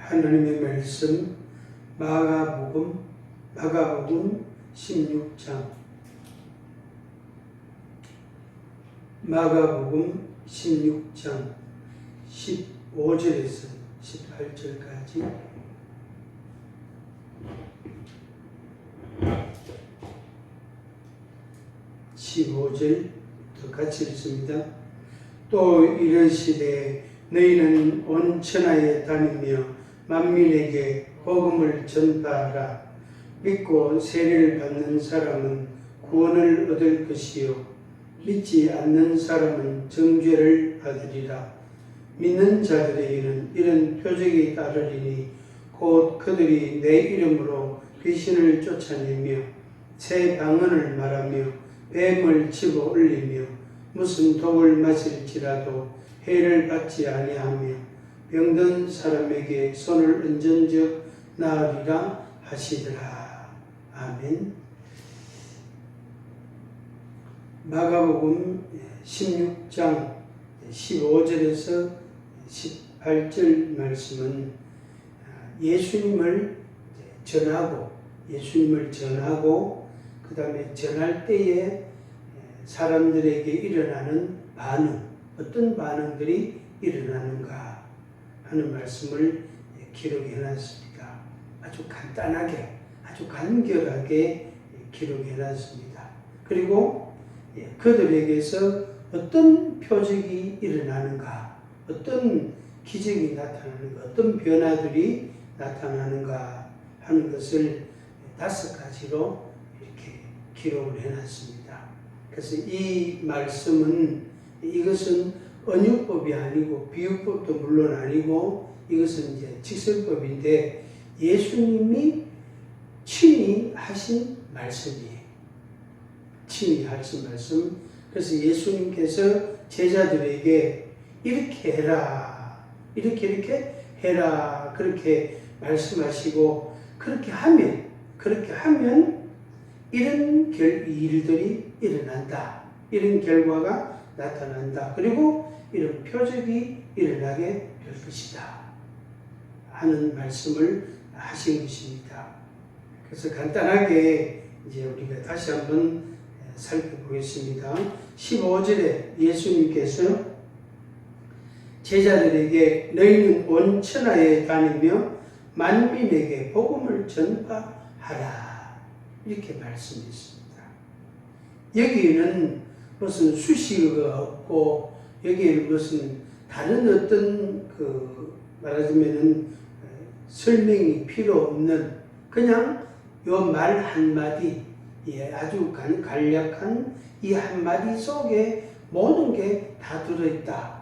하나님의 말씀 마가복음 16장 마가복음 16장 15절에서 18절까지 같이 읽습니다. 또 이르시되 너희는 온 천하에 다니며 만민에게 복음을 전파하라. 믿고 세례를 받는 사람은 구원을 얻을 것이요 믿지 않는 사람은 정죄를 받으리라. 믿는 자들에게는 이런 표적이 따르리니 곧 그들이 내 이름으로 귀신을 쫓아내며 새 방언을 말하며 뱀을 집어 올리며 무슨 독을 마실지라도 해를 받지 아니하며 병든 사람에게 손을 얹은즉 나으리라 하시더라. 아멘. 마가복음 16장 15절에서 18절 말씀은 예수님을 전하고 그 다음에 전할 때에 사람들에게 일어나는 반응, 어떤 반응들이 일어나는가 하는 말씀을 기록해 놨습니다. 아주 간단하게, 아주 간결하게 기록해 놨습니다. 그리고 그들에게서 어떤 표적이 일어나는가, 어떤 기적이 나타나는가, 어떤 변화들이 나타나는가 하는 것을 5가지로 이렇게 기록을 해놨습니다. 그래서 이 말씀은 이것은 언유법이 아니고 비유법도 물론 아니고 이것은 이제 직설법인데 예수님이 친히 하신 말씀이에요. 친히 하신 말씀. 그래서 예수님께서 제자들에게 이렇게 해라, 이렇게 해라, 그렇게 말씀하시고 그렇게 하면 이런 일들이 일어난다. 이런 결과가 나타난다. 그리고 이런 표적이 일어나게 될 것이다. 하는 말씀을 하신 것입니다. 그래서 간단하게 이제 우리가 다시 한번 살펴보겠습니다. 15절에 예수님께서 제자들에게 너희는 온 천하에 다니며 만민에게 복음을 전파하라. 이렇게 말씀했습니다. 여기에는 무슨 수식어가 없고 여기에는 무슨 다른 어떤 말하자면은 설명이 필요 없는 그냥 요 말 한마디, 아주 간략한 이 한마디 속에 모든 게 다 들어있다.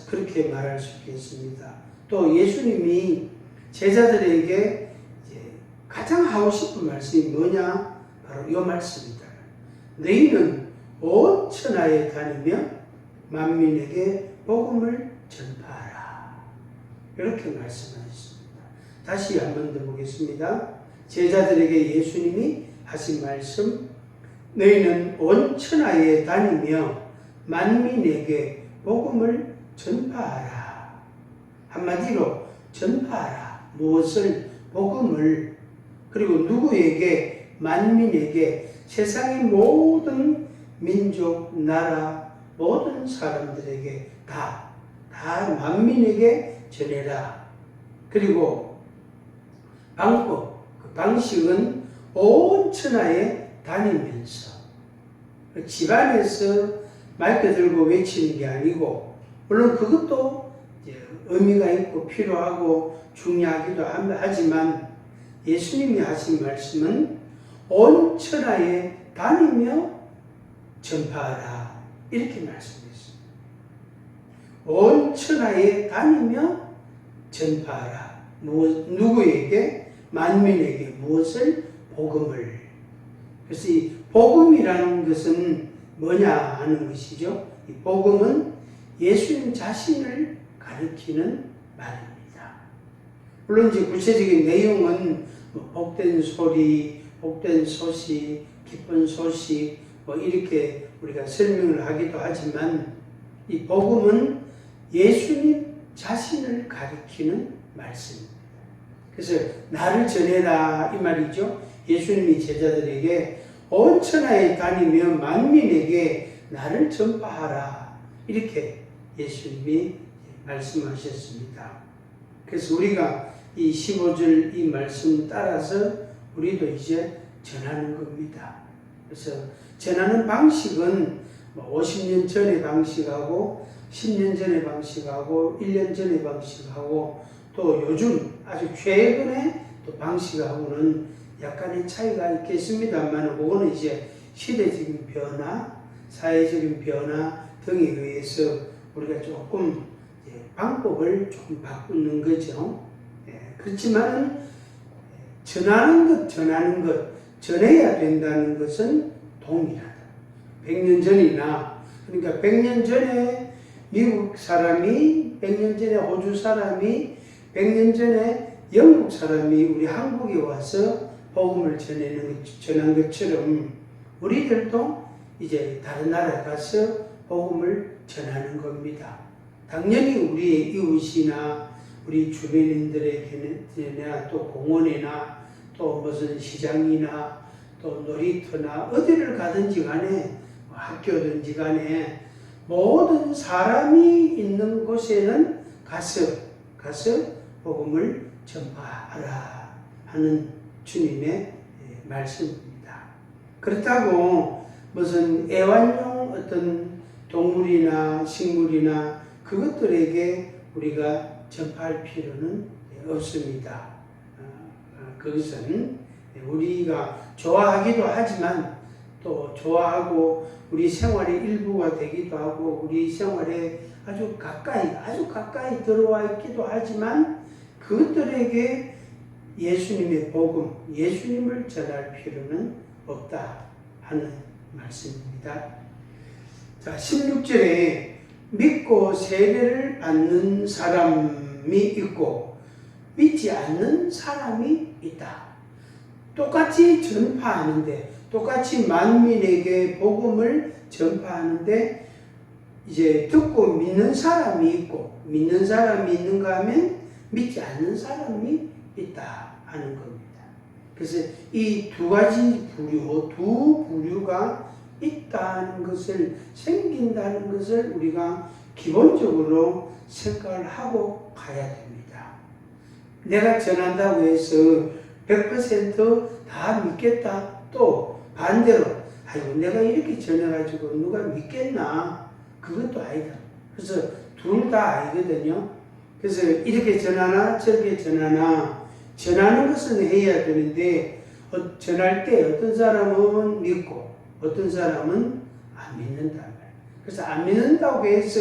그렇게 말할 수 있겠습니다. 또 예수님이 제자들에게 이제 가장 하고 싶은 말씀이 뭐냐? 바로 이 말씀입니다. 너희는 온 천하에 다니며 만민에게 복음을 전파하라. 이렇게 말씀하셨습니다. 다시 한 번 더 보겠습니다. 제자들에게 예수님이 하신 말씀, 너희는 온 천하에 다니며 만민에게 복음을 전파하라. 한마디로 전파하라. 무엇을? 복음을. 그리고 누구에게? 만민에게, 세상의 모든 민족, 나라, 모든 사람들에게 다 만민에게 전해라. 그리고 방법, 그 방식은 온 천하에 다니면서 집안에서 마이크 들고 외치는 게 아니고 물론 그것도 의미가 있고 필요하고 중요하기도 하지만 예수님이 하신 말씀은 온 천하에 다니며 전파하라. 이렇게 말씀했습니다. 온 천하에 다니며 전파하라. 누구에게? 만민에게. 무엇을? 복음을. 그래서 이 복음이라는 것은 뭐냐 하는 것이죠. 이 복음은 예수님 자신을 가리키는 말입니다. 물론 이제 구체적인 내용은 복된 소리, 복된 소식, 기쁜 소식 이렇게 우리가 설명을 하기도 하지만 이 복음은 예수님 자신을 가리키는 말씀입니다. 그래서 나를 전해라 이 말이죠. 예수님이 제자들에게 온 천하에 다니며 만민에게 나를 전파하라 이렇게 예수님이 말씀하셨습니다. 그래서 우리가 이 15절 이 말씀 따라서 우리도 이제 전하는 겁니다. 그래서 전하는 방식은 50년 전의 방식하고 10년 전의 방식하고 1년 전의 방식하고 또 요즘 아주 최근의 또 방식하고는 약간의 차이가 있겠습니다만 그거는 이제 시대적인 변화, 사회적인 변화 등에 의해서 우리가 조금 방법을 조금 바꾸는 거죠. 그렇지만 전하는 것, 전해야 된다는 것은 동일하다. 100년 전이나 그러니까 100년 전에 미국 사람이 100년 전에 호주 사람이 100년 전에 영국 사람이 우리 한국에 와서 복음을 전한 것처럼 우리들도 이제 다른 나라에 가서 복음을 전하는 겁니다. 당연히 우리의 이웃이나 우리 주변인들에게나 또 공원이나 또 무슨 시장이나 또 놀이터나 어디를 가든지 간에 학교든지 간에 모든 사람이 있는 곳에는 가서 복음을 전파하라 하는 주님의 말씀입니다. 그렇다고 무슨 애완용 어떤 동물이나 식물이나 그것들에게 우리가 전파할 필요는 없습니다. 그것은 우리가 좋아하기도 하지만 또 좋아하고 우리 생활의 일부가 되기도 하고 우리 생활에 아주 가까이 들어와 있기도 하지만 그것들에게 예수님의 복음, 예수님을 전할 필요는 없다 하는 말씀입니다. 자, 16절에 믿고 세례를 받는 사람이 있고 믿지 않는 사람이 있다. 똑같이 전파하는데 똑같이 만민에게 복음을 전파하는데 이제 듣고 믿는 사람이 있고 믿는 사람이 있는가 하면 믿지 않는 사람이 있다 하는 겁니다. 그래서 이 두 가지 두 부류가 있다는 것을 생긴다는 것을 우리가 기본적으로 생각을 하고 가야 됩니다. 내가 전한다고 해서 100% 믿겠다. 또 반대로 아이고 내가 이렇게 전해가지고 누가 믿겠나 그것도 아니다. 그래서 둘 다 아니거든요. 그래서 이렇게 전하나 저렇게 전하나 전하는 것은 해야 되는데 전할 때 어떤 사람은 믿고 어떤 사람은 안 믿는단 말이에요. 그래서 안 믿는다고 해서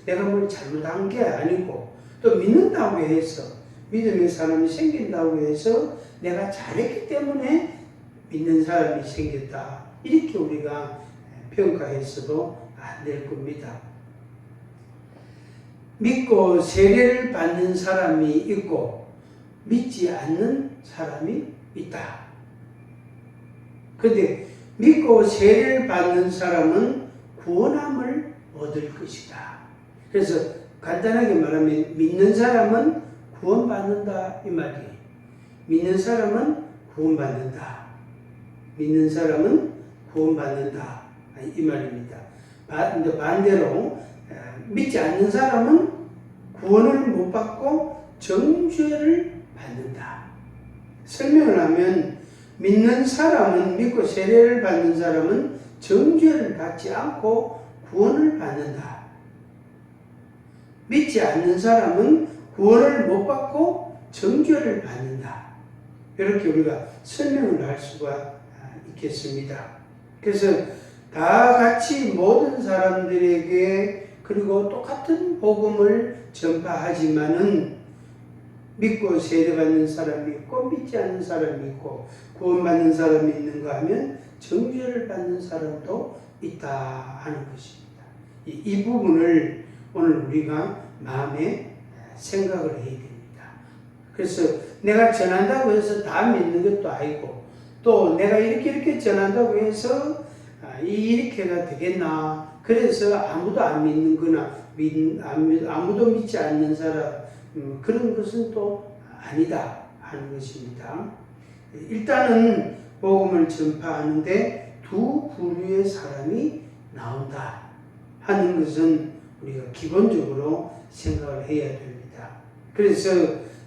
내가 뭘 잘못한 게 아니고 또 믿는다고 해서 믿음의 사람이 생긴다고 해서 내가 잘했기 때문에 믿는 사람이 생겼다. 이렇게 우리가 평가해서도 안 될 겁니다. 믿고 세례를 받는 사람이 있고 믿지 않는 사람이 있다. 그런데 믿고 세례를 받는 사람은 구원함을 얻을 것이다. 그래서 간단하게 말하면 믿는 사람은 구원받는다 이 말이에요. 믿는 사람은 구원받는다. 믿는 사람은 구원받는다 이 말입니다. 반대로 믿지 않는 사람은 구원을 못 받고 정죄를 받는다. 설명을 하면 믿는 사람은 믿고 세례를 받는 사람은 정죄를 받지 않고 구원을 받는다. 믿지 않는 사람은 구원을 못 받고 정죄를 받는다. 이렇게 우리가 설명을 할 수가 있겠습니다. 그래서 다 같이 모든 사람들에게 그리고 똑같은 복음을 전파하지만은 믿고 세례받는 사람이 있고 믿지 않는 사람이 있고 구원받는 사람이 있는가 하면 정죄를 받는 사람도 있다 하는 것입니다. 이 부분을 오늘 우리가 마음에 생각을 해야 됩니다. 그래서 내가 전한다고 해서 다 믿는 것도 아니고 또 내가 이렇게 전한다고 해서 이렇게가 되겠나 그래서 아무도 안 믿는 거나 아무도 믿지 않는 사람 그런 것은 또 아니다 하는 것입니다. 일단은 복음을 전파하는데 두 부류의 사람이 나온다 하는 것은 우리가 기본적으로 생각을 해야 됩니다. 그래서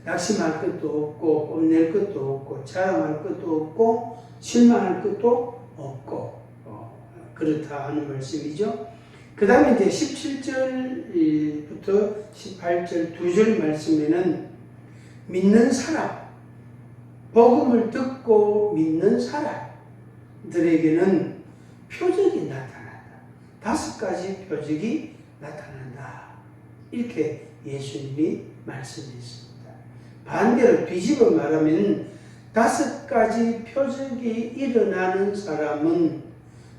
낙심할 것도 없고 뽐낼 것도 없고 자랑할 것도 없고 실망할 것도 없고 그렇다 하는 말씀이죠. 그 다음에 이제 17절부터 18절 두 절 말씀에는 믿는 사람, 복음을 듣고 믿는 사람들에게는 표적이 나타난다. 5가지 표적이 나타난다. 이렇게 예수님이 말씀했습니다. 반대로 뒤집어 말하면 5가지 표적이 일어나는 사람은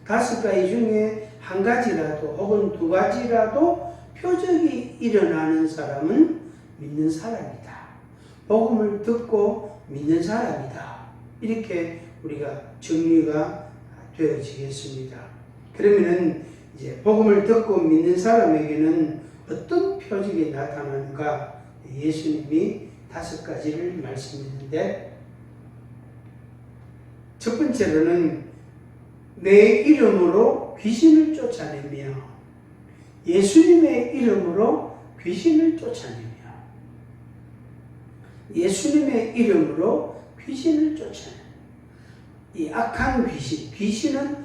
5가지 중에 한 가지라도 혹은 2가지라도 표적이 일어나는 사람은 믿는 사람이다. 복음을 듣고 믿는 사람이다. 이렇게 우리가 정리가 되어지겠습니다. 그러면은 이제 복음을 듣고 믿는 사람에게는 어떤 표적이 나타나는가 예수님이 5가지를 말씀했는데 첫 번째로는 내 이름으로 귀신을 쫓아내며 예수님의 이름으로 귀신을 쫓아내며 예수님의 이름으로 귀신을 쫓아내며 이 악한 귀신은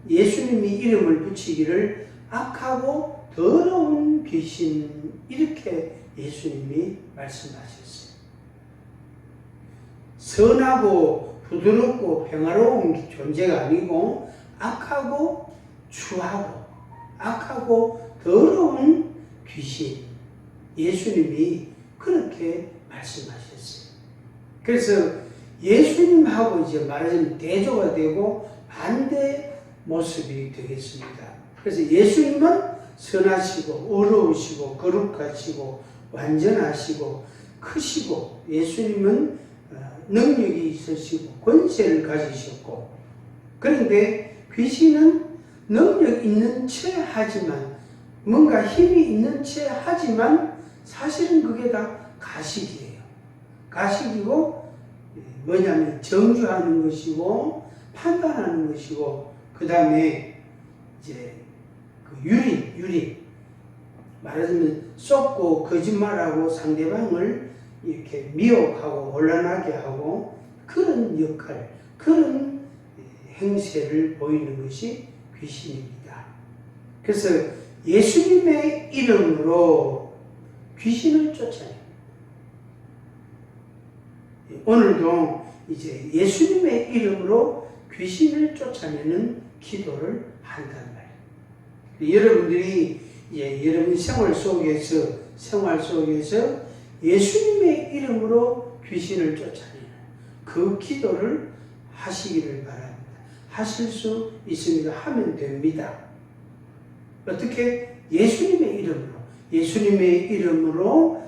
예수님이 이름을 붙이기를 악하고 더러운 귀신 이렇게 예수님이 말씀하셨어요. 선하고 부드럽고 평화로운 존재가 아니고 악하고 추하고 악하고 더러운 귀신 예수님이 그렇게 말씀하셨어요. 그래서 예수님하고 이제 말하자면 대조가 되고 반대 모습이 되겠습니다. 그래서 예수님은 선하시고 어려우시고 거룩하시고 완전하시고 크시고 예수님은 능력이 있으시고 권세를 가지셨고 그런데 귀신은 능력 있는 채 하지만 뭔가 힘이 있는 채 하지만 사실은 그게 다 가식이에요. 가식이고 뭐냐면 정죄하는 것이고 판단하는 것이고 그 다음에 이제 그 유린 말하자면 쏟고 거짓말하고 상대방을 이렇게 미혹하고 혼란하게 하고 그런 역할, 그런 행세를 보이는 것이 귀신입니다. 그래서 예수님의 이름으로 귀신을 쫓아내요. 오늘도 이제 예수님의 이름으로 귀신을 쫓아내는 기도를 한단 말이에요. 여러분들이 여러분 생활 속에서 예수님의 이름으로 귀신을 쫓아내는 그 기도를 하시기를 바랍니다. 하실 수 있습니다. 하면 됩니다. 어떻게? 예수님의 이름으로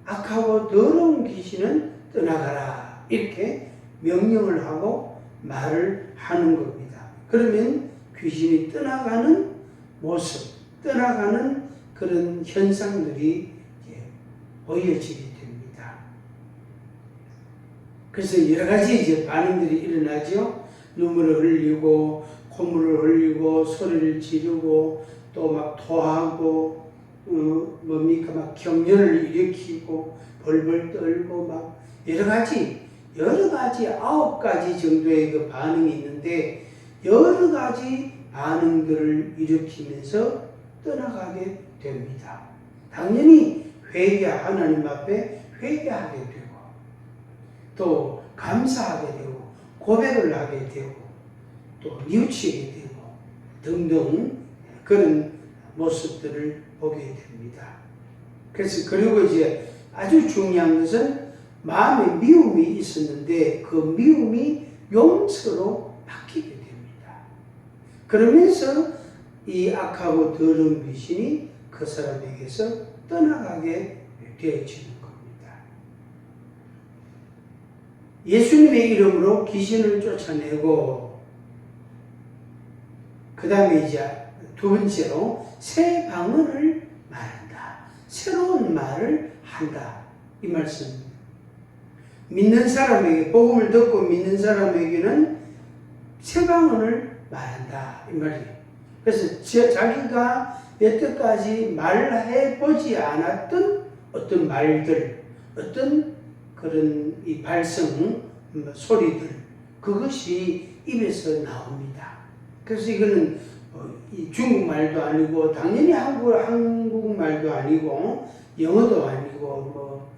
악하고 더러운 귀신은 떠나가라. 이렇게 명령을 하고 말을 하는 겁니다. 그러면 귀신이 떠나가는 모습, 떠나가는 그런 현상들이 보여지게 됩니다. 그래서 여러 가지 이제 반응들이 일어나죠. 눈물을 흘리고, 콧물을 흘리고, 소리를 지르고, 또 막 토하고, 막 경련을 일으키고, 벌벌 떨고, 막 여러 가지 9가지 정도의 그 반응이 있는데, 여러 가지 반응들을 일으키면서 떠나가게 됩니다. 당연히 하나님 앞에 회개하게 되고 또 감사하게 되고 고백을 하게 되고 또 뉘우치게 되고 등등 그런 모습들을 보게 됩니다. 그래서 그리고 이제 아주 중요한 것은 마음에 미움이 있었는데 그 미움이 용서로 바뀌게 됩니다. 그러면서 이 악하고 더러운 귀신이 그 사람에게서 떠나가게 되어지는 겁니다. 예수님의 이름으로 귀신을 쫓아내고 그 다음에 이제 두 번째로 새 방언을 말한다. 새로운 말을 한다. 이 말씀입니다. 믿는 사람에게, 복음을 듣고 믿는 사람에게는 새 방언을 말한다. 이 말이에요. 그래서 자기가 여태까지 말해보지 않았던 어떤 말들, 어떤 그런 이 발성, 소리들, 그것이 입에서 나옵니다. 그래서 이거는 중국말도 아니고, 당연히 한국말도 아니고, 영어도 아니고,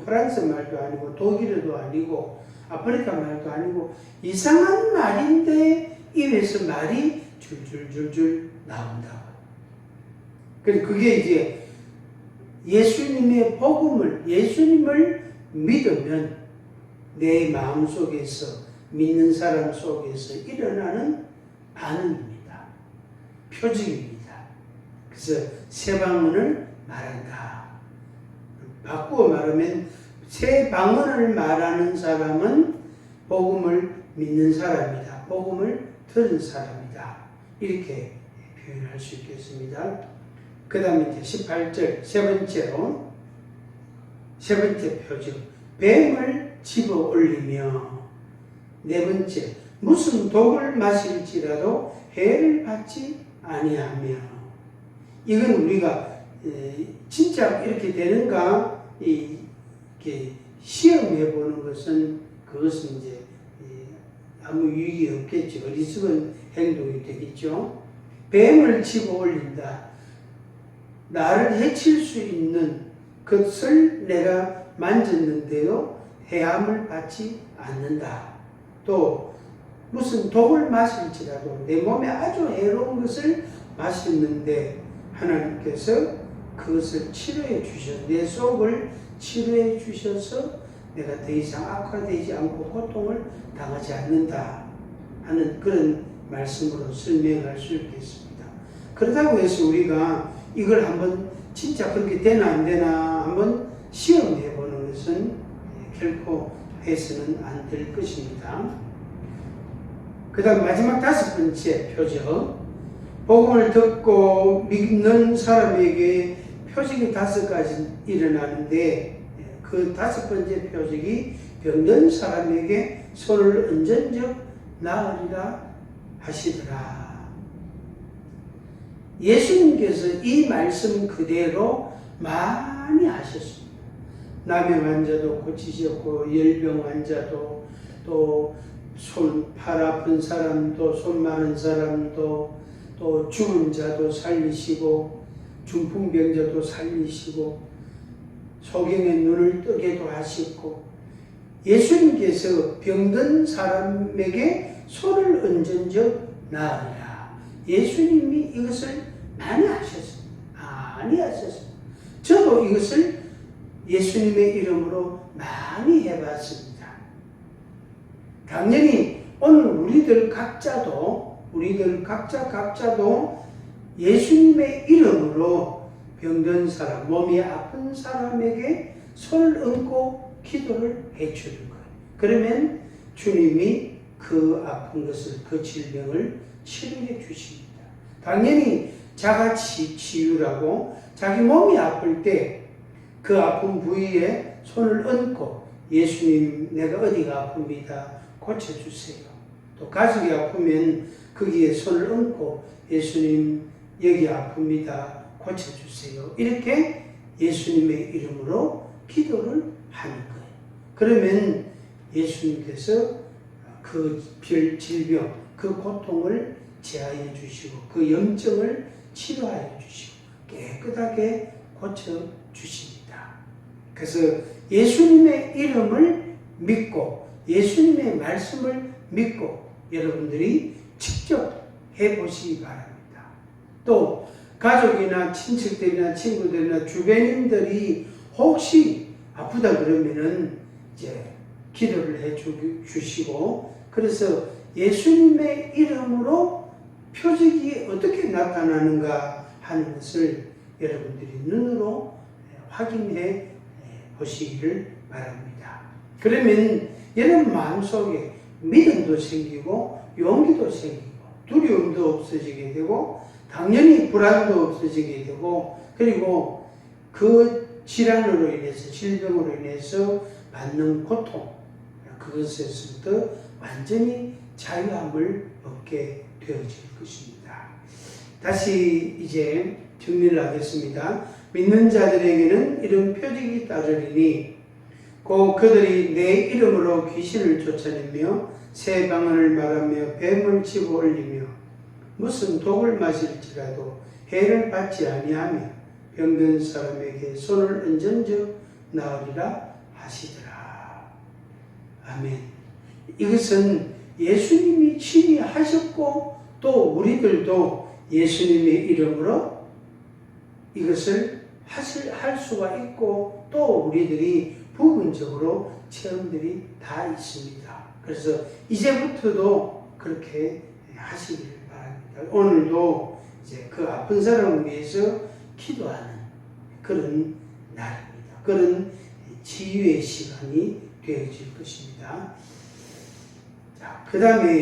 프랑스 말도 아니고, 독일어도 아니고, 아프리카 말도 아니고, 이상한 말인데 입에서 말이 줄줄줄줄 나온다고. 그래서 그게 이제 예수님의 복음을, 예수님을 믿으면 내 마음 속에서, 믿는 사람 속에서 일어나는 반응입니다. 표징입니다. 그래서 새 방언을 말한다. 바꾸어 말하면 새 방언을 말하는 사람은 복음을 믿는 사람이다. 복음을 들은 사람이다. 이렇게 표현할 수 있겠습니다. 그 다음에 이제 18절, 세 번째 표정. 뱀을 집어 올리며, 네 번째, 무슨 독을 마실지라도 해를 받지 아니하며. 이건 우리가 진짜 이렇게 되는가 이렇게 시험해 보는 것은, 그것은 이제 아무 유익이 없겠죠. 어리석은 행동이 되겠죠. 뱀을 집어 올린다. 나를 해칠 수 있는 것을 내가 만졌는데도 해함을 받지 않는다. 또 무슨 독을 마실지라도 내 몸에 아주 해로운 것을 마셨는데 하나님께서 그것을 치료해 주셔서, 내 속을 치료해 주셔서 내가 더 이상 악화되지 않고 고통을 당하지 않는다 하는 그런 말씀으로 설명할 수 있겠습니다. 그렇다고 해서 우리가 이걸 한번 진짜 그렇게 되나 안 되나 한번 시험해 보는 것은 결코 해서는 안 될 것입니다. 그 다음 마지막 다섯 번째 표적. 복음을 듣고 믿는 사람에게 표적이 다섯 가지 일어나는데, 그 다섯 번째 표적이 병든 사람에게 손을 얹은즉 나으리라 하시더라. 예수님께서 이 말씀 그대로 많이 하셨습니다. 남의 환자도 고치셨고, 열병 환자도, 또 팔 아픈 사람도, 손 많은 사람도, 또 죽은 자도 살리시고, 중풍병자도 살리시고, 소경의 눈을 뜨게도 하시고, 예수님께서 병든 사람에게 손을 얹은즉 나으리라. 예수님이 이것을 많이 하셨습니다. 많이 하셨습니다. 저도 이것을 예수님의 이름으로 많이 해봤습니다. 당연히 오늘 우리들 각자도 예수님의 이름으로 병든 사람, 몸이 아픈 사람에게 손을 얹고 기도를 해주는 거예요. 그러면 주님이 그 아픈 것을, 그 질병을 치료해 주십니다. 당연히 자가치 치유라고 자기 몸이 아플 때 그 아픈 부위에 손을 얹고, 예수님 내가 어디가 아픕니다. 고쳐주세요. 또 가족이 아프면 거기에 손을 얹고, 예수님 여기 아픕니다. 고쳐주세요. 이렇게 예수님의 이름으로 기도를 하는 거예요. 그러면 예수님께서 그 질병, 그 고통을 제하여 주시고, 그 염증을 치료하여 주시고, 깨끗하게 고쳐주십니다. 그래서 예수님의 이름을 믿고, 예수님의 말씀을 믿고 여러분들이 직접 해보시기 바랍니다. 또 가족이나 친척들이나 친구들이나 주변인들이 혹시 아프다 그러면은 이제 기도를 해 주시고, 그래서 예수님의 이름으로 표적이 어떻게 나타나는가 하는 것을 여러분들이 눈으로 확인해 보시기를 바랍니다. 그러면 여러분 마음속에 믿음도 생기고 용기도 생기고 두려움도 없어지게 되고 당연히 불안도 없어지게 되고 그리고 그 질환으로 인해서 질병으로 인해서 받는 고통 그것에서부터 완전히 자유함을 얻게 되어질 것입니다. 다시 이제 정리를 하겠습니다. 믿는 자들에게는 이런 표적이 따르리니 곧 그들이 내 이름으로 귀신을 쫓아내며 새 방언을 말하며 뱀을 치고 올리며 무슨 독을 마실지라도 해를 받지 아니하며 병든 사람에게 손을 얹은 즉 나으리라 하시더라. 아멘. 이것은 예수님이 친히 하셨고 또 우리들도 예수님의 이름으로 이것을 할 수가 있고 또 우리들이 부분적으로 체험들이 다 있습니다. 그래서 이제부터도 그렇게 하시기를 바랍니다. 오늘도 이제 그 아픈 사람을 위해서 기도하는 그런 날입니다. 그런 치유의 시간이 되어질 것입니다. 자, 그 다음에